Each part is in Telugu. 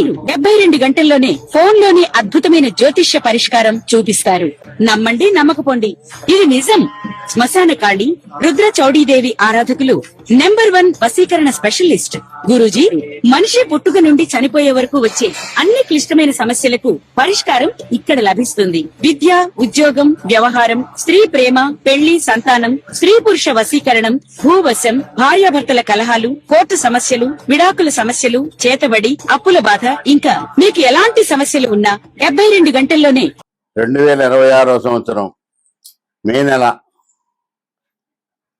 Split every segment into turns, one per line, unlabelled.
వీరు 72 గంటల్లోనే ఫోన్ లోని అద్భుతమైన జ్యోతిష్య పరిష్కారం చూపిస్తారు. నమ్మండి, నమ్మకపోండి, ఇది నిజం. శ్మశాన కాళి రుద్ర చౌడీదేవి ఆరాధకులు నంబర్ 1 వశీకరణ స్పెషలిస్ట్. గురూజీ మనిషి పుట్టుక నుండి చనిపోయే వరకు వచ్చే అన్ని క్లిష్టమైన సమస్యలకు పరిష్కారం ఇక్కడ లభిస్తుంది. విద్య, ఉద్యోగం, వ్యవహారం, స్త్రీ ప్రేమ, పెళ్లి, సంతానం, స్త్రీ పురుష వశీకరణం, భూవశం, భార్యాభర్తల కలహాలు, కోర్టు సమస్యలు, విడాకుల సమస్యలు, చేతబడి, అప్పుల బాధ, ఇంకా మీకు ఎలాంటి సమస్యలు ఉన్నా 72 గంటల్లోనే
2026వ సంవత్సరం మే నెల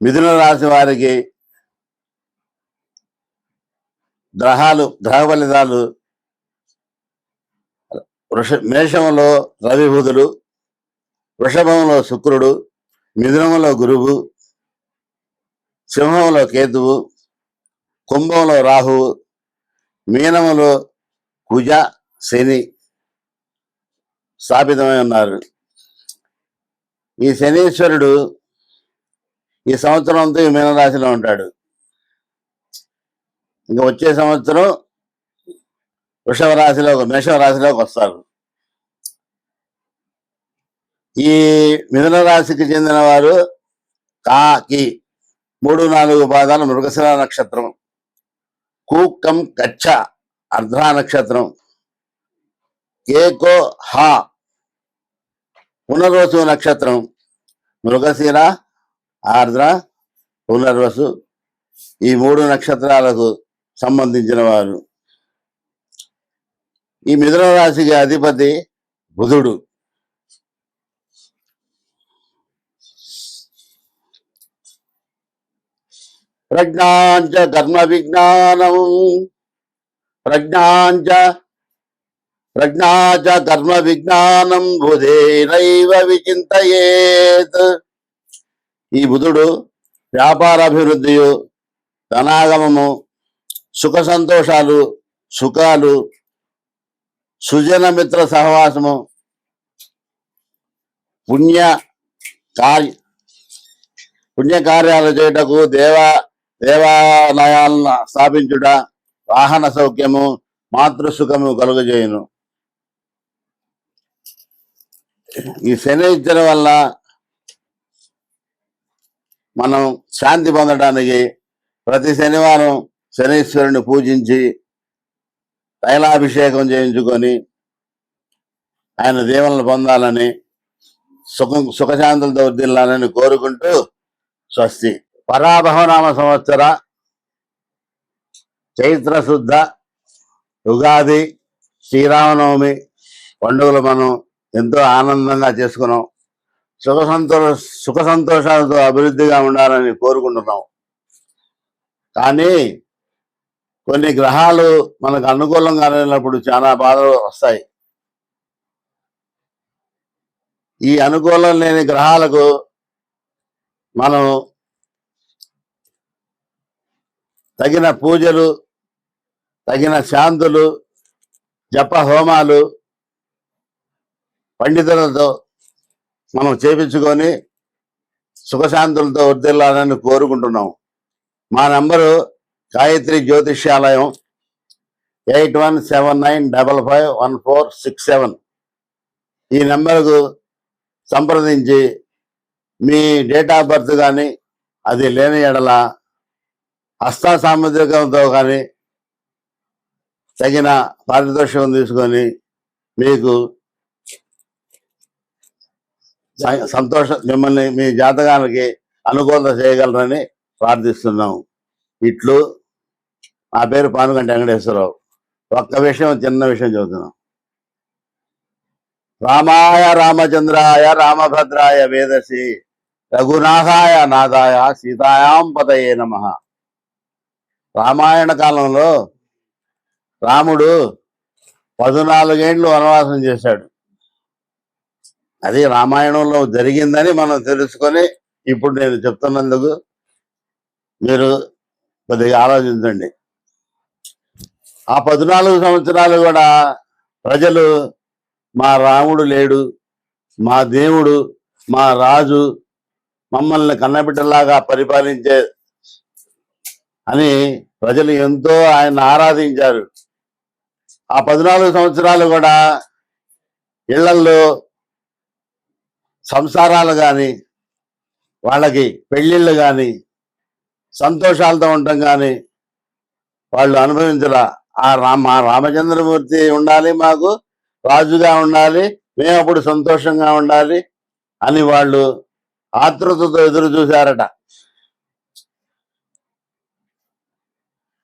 మిథున రాశి వారికి గ్రహ ఫలితాలు. మేషంలో రవి బుధుడు, వృషభంలో శుక్రుడు, మిథునంలో గురువు, సింహంలో కేతువు, కుంభంలో రాహువు, మీనములో కుజ, శని స్థాపితమై ఉన్నారు. ఈ శనీశ్వరుడు ఈ సంవత్సరం అంతా ఈ మీనరాశిలో ఉంటాడు. ఇంకా వచ్చే సంవత్సరం మేష రాశిలోకి వస్తారు. ఈ మిథున రాశికి చెందిన వారు కాకి 3-4 పాదాలు మృగశిర నక్షత్రం, కూక్కం కచ్చ అర్ధ నక్షత్రం, కేకో హా పునర్వసు నక్షత్రం, మృగశిర, ఆర్ద్ర, పునర్వసు ఈ 3 నక్షత్రాలకు సంబంధించిన వారు. ఈ మిథున రాశికి అధిపతి బుధుడు. ప్రజ్ఞాంచ కర్మ విజ్ఞానం ప్రజ్ఞాచ కర్మ విజ్ఞానం బుధేనైవ విచింతయేత్. ఈ బుధుడు వ్యాపారాభివృద్ధియు, ధనాగమము, సుఖ సంతోషాలు, సుఖాలు, సుజన మిత్ర సహవాసము, పుణ్యకార్యాలు చేయుటకు, దేవాలయాలను స్థాపించుట, వాహన సౌఖ్యము, మాతృసుఖము కలుగజేయును. ఈ శనైశ్వరం వల్ల మనం శాంతి పొందడానికి ప్రతి శనివారం శనీశ్వరుని పూజించి తైలాభిషేకం చేయించుకొని ఆయన దీవెనలు పొందాలని, సుఖశాంతులతో వర్ధిల్లాలని కోరుకుంటూ స్వస్తి. పరాభవనామ సంవత్సర చైత్ర శుద్ధ ఉగాది, శ్రీరామనవమి పండుగలు మనం ఎంతో ఆనందంగా చేసుకున్నాం. సుఖ సంతోషాలతో అభివృద్ధిగా ఉండాలని కోరుకుంటున్నాం. కానీ కొన్ని గ్రహాలు మనకు అనుకూలంగా లేనప్పుడు చాలా బాధలు వస్తాయి. ఈ అనుకూలం లేని గ్రహాలకు మనం తగిన పూజలు, తగిన శాంతులు, జప హోమాలు పండితులతో మనం చేపించుకొని సుఖశాంతులతో వర్ధిల్లాలని కోరుకుంటున్నాం. మా నంబరు గాయత్రి జ్యోతిష్యాలయం 8179551467. ఈ నెంబర్కు సంప్రదించి మీ డేట్ ఆఫ్ బర్త్ కానీ అది లేని ఎడల హస్త సాముద్రికంతో కానీ తగిన పారితోషికం తీసుకొని మీకు మిమ్మల్ని మీ జాతకానికి అనుకూలత చేయగలరని ప్రార్థిస్తున్నాం. ఇట్లు నా పేరు పానుగంటి వెంకటేశ్వరరావు. చిన్న విషయం చెబుతున్నాం. రామాయ రామచంద్రాయ రామభద్రాయ వేదసి రఘునాథాయ నాథాయ సీతాయాం పతయే నమః. రామాయణ కాలంలో రాముడు 14 ఏళ్ళు వనవాసం చేశాడు. అది రామాయణంలో జరిగిందని మనం తెలుసుకొని ఇప్పుడు నేను చెప్తున్నందుకు మీరు కొద్దిగా ఆలోచించండి. ఆ 14 సంవత్సరాలు కూడా ప్రజలు మా రాముడు లేడు, మా దేవుడు, మా రాజు మమ్మల్ని కన్నబిడ్డలాగా పరిపాలించే అని ప్రజలు ఎంతో ఆయన ఆరాధించారు. ఆ 14 సంవత్సరాలు కూడా ఇళ్లల్లో సంసారాలు కానీ, వాళ్ళకి పెళ్ళిళ్ళు కానీ, సంతోషాలతో ఉండటం కానీ వాళ్ళు అనుభవించరా. మా రామచంద్రమూర్తి ఉండాలి, మాకు రాజుగా ఉండాలి, మేము అప్పుడు సంతోషంగా ఉండాలి అని వాళ్ళు ఆతృతతో ఎదురు చూశారట.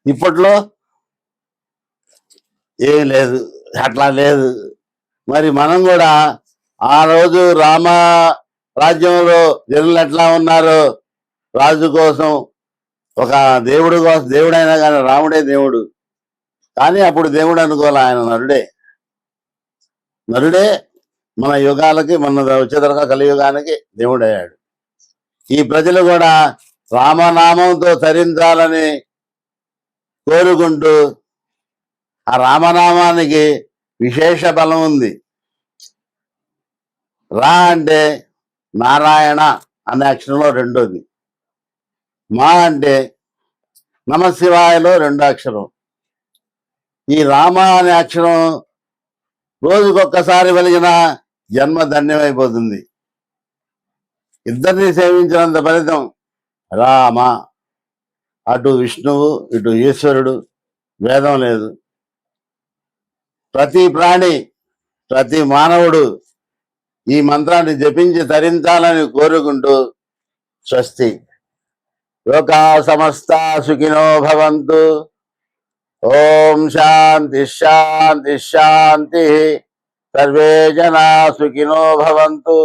ఇప్పట్లో ఏం లేదు, అట్లా లేదు. మరి మనం కూడా ఆ రోజు రామ రాజ్యంలో జనులు ఎట్లా ఉన్నారో, రాజు కోసం, ఒక దేవుడు కోసం, దేవుడైనా కానీ రాముడే దేవుడు, కానీ అప్పుడు దేవుడు అనుకోలే, ఆయన నరుడే మన యుగాలకి, మన వచ్చేతరగా కలియుగానికి దేవుడయ్యాడు. ఈ ప్రజలు కూడా రామనామంతో తరించాలని కోరుకుంటూ, ఆ రామనామానికి విశేష బలం ఉంది. రా అంటే నారాయణ అనే అక్షరంలో రెండోది, మా అంటే నమశివాయలో రెండో అక్షరం. ఈ రామ అనే అక్షరం రోజుకొక్కసారి వెలిగిన జన్మ ధన్యమైపోతుంది. ఇద్దరిని సేవించినంత ఫలితం. రామ, అటు విష్ణువు ఇటు ఈశ్వరుడు, భేదం లేదు. ప్రతి ప్రాణి, ప్రతి మానవుడు ఈ మంత్రాన్ని జపించి తరించాలని కోరుకుంటూ, స్వస్తి. లోకా సమస్తా సుఖినో భవంతు. ఓం శాంతి శాంతి శాంతి. సర్వే జనా సుఖినో భవంతు.